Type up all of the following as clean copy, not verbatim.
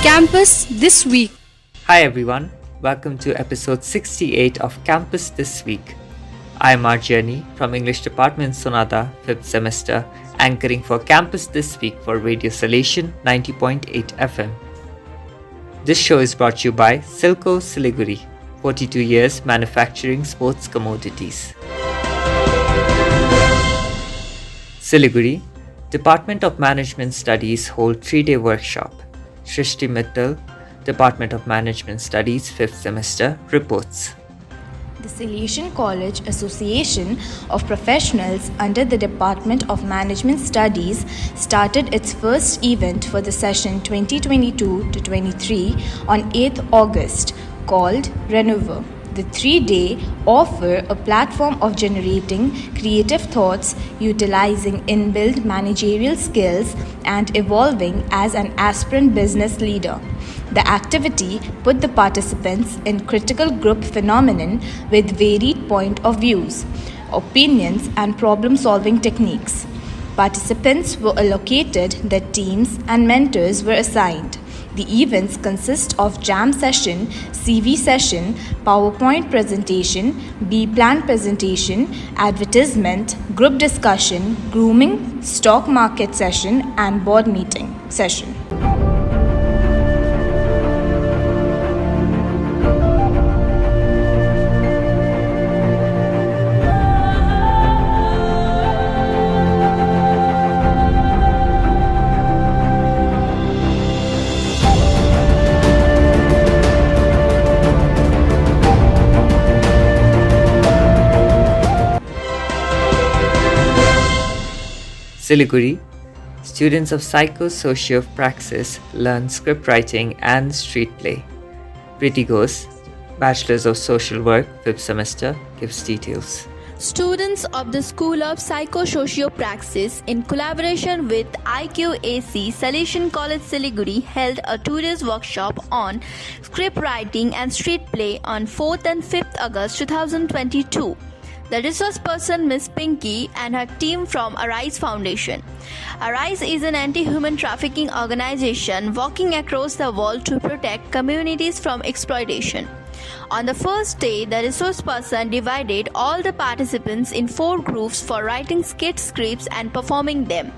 Campus This Week. Hi everyone, welcome to episode 68 of Campus This Week. I'm Maji from English Department Sonada, 5th semester, anchoring for Campus This Week for Radio Salation 90.8 FM. This show is brought to you by Siliguri, 42 years manufacturing sports commodities. Siliguri, Department of Management Studies hold 3-day workshop. Shristi Mittal, Department of Management Studies 5th semester, reports. The Salesian College Association of Professionals under the Department of Management Studies started its first event for the session 2022-23 on 8th August called Renewal. The 3-day offer a platform of generating creative thoughts, utilizing inbuilt managerial skills, and evolving as an aspirant business leader. The activity put the participants in critical group phenomenon with varied point of views, opinions, and problem-solving techniques. Participants were allocated their teams and mentors were assigned. The events consist of jam session, CV session, PowerPoint presentation, B-plan presentation, advertisement, group discussion, grooming, stock market session, and board meeting session. Siliguri, students of psycho-socio-praxis learn script writing and street play. Priti Ghosh, Bachelor of Social Work, 5th semester, gives details. Students of the School of Psycho-socio-praxis, in collaboration with IQAC Salesian College Siliguri, held a 2-day workshop on script writing and street play on 4th and 5th August 2022. The resource person Ms. Pinky and her team from Arise Foundation. Arise is an anti-human trafficking organization working across the world to protect communities from exploitation. On the first day, the resource person divided all the participants in 4 groups for writing skit scripts and performing them.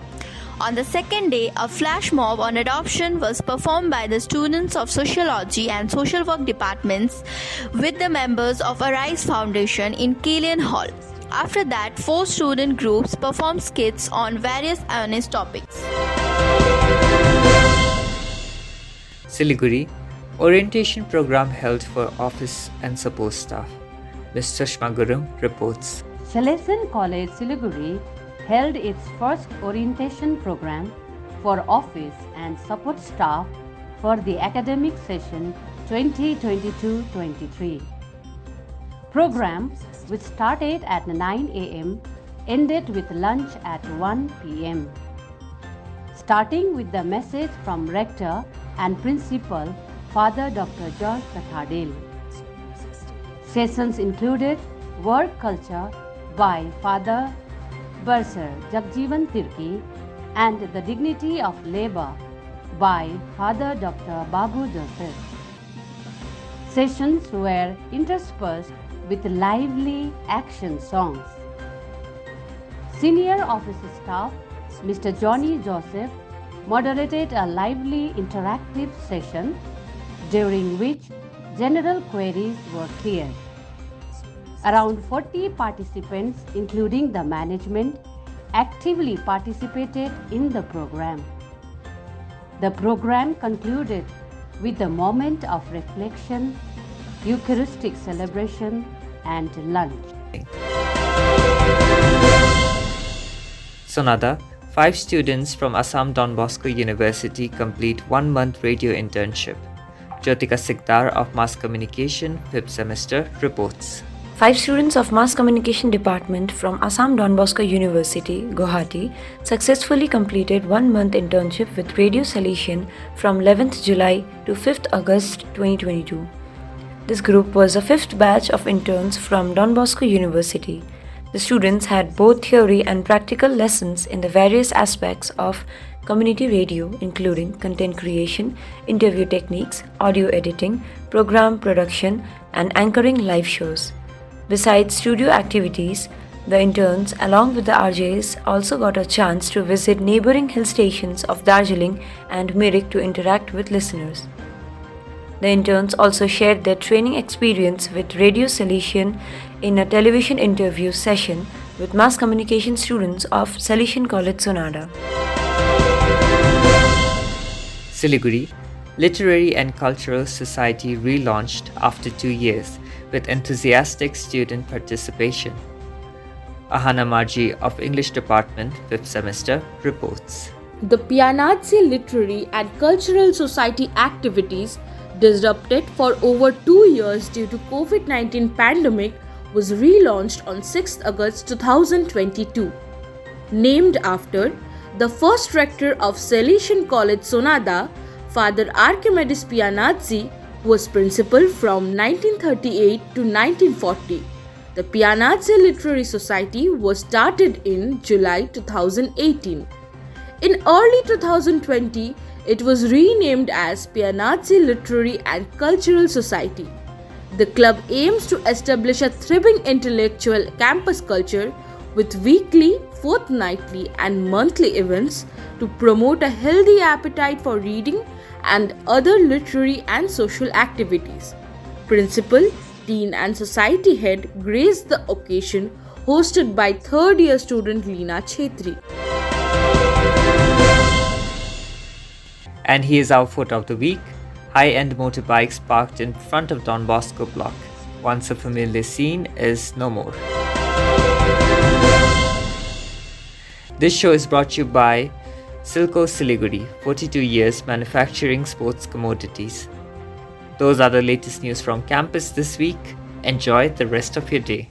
On the second day, a flash mob on adoption was performed by the students of sociology and social work departments with the members of Arise Foundation in Killian Hall. After that, 4 student groups performed skits on various honest topics. Siliguri, orientation program held for office and support staff. Ms. Swapna Gurung reports. Salesian College Siliguri held its first orientation program for office and support staff for the academic session 2022-23. Program, which started at 9 a.m., ended with lunch at 1 p.m. Starting with the message from Rector and Principal, Father Dr. George Kathadil. Sessions included work culture by Father Bursar Jagjivan Tirki and the dignity of labor by Father Dr. Babu Joseph. Sessions were interspersed with lively action songs. Senior office staff Mr. Johnny Joseph moderated a lively interactive session during which general queries were cleared. Around 40 participants, including the management, actively participated in the program. The program concluded with a moment of reflection, Eucharistic celebration, and lunch. Sonada, 5 students from Assam Don Bosco University complete 1-month radio internship. Jyotika Sikdar of Mass Communication, 5th semester, reports. 5 students of Mass Communication Department from Assam Don Bosco University, Guwahati, successfully completed 1-month internship with Radio Salation from 11th July to 5th August 2022. This group was the 5th batch of interns from Don Bosco University. The students had both theory and practical lessons in the various aspects of community radio, including content creation, interview techniques, audio editing, program production, and anchoring live shows. Besides studio activities, the interns, along with the RJs, also got a chance to visit neighboring hill stations of Darjeeling and Mirik to interact with listeners. The interns also shared their training experience with Radio Salesian in a television interview session with mass communication students of Salesian College Sonada. Siliguri, Literary and Cultural Society relaunched after 2 years with enthusiastic student participation. Ahana Maji of English Department, 5th semester, reports. The Pianazzi Literary and Cultural Society activities, disrupted for over 2 years due to COVID-19 pandemic, was relaunched on 6th August 2022. Named after the first rector of Salesian College Sonada, Father Archimedes Pianazzi, who was principal from 1938 to 1940. The Pianazzi Literary Society was started in July 2018. In early 2020, it was renamed as Pianazzi Literary and Cultural Society. The club aims to establish a thriving intellectual campus culture with weekly, fortnightly, and monthly events to promote a healthy appetite for reading and other literary and social activities. Principal, Dean and Society Head graced the occasion, hosted by third year student Leena Chetri. And here's our photo of the week. High-end motorbikes parked in front of Don Bosco Block. Once a familiar scene is no more. This show is brought to you by Siliguri, 42 years manufacturing sports commodities. Those are the latest news from campus this week. Enjoy the rest of your day.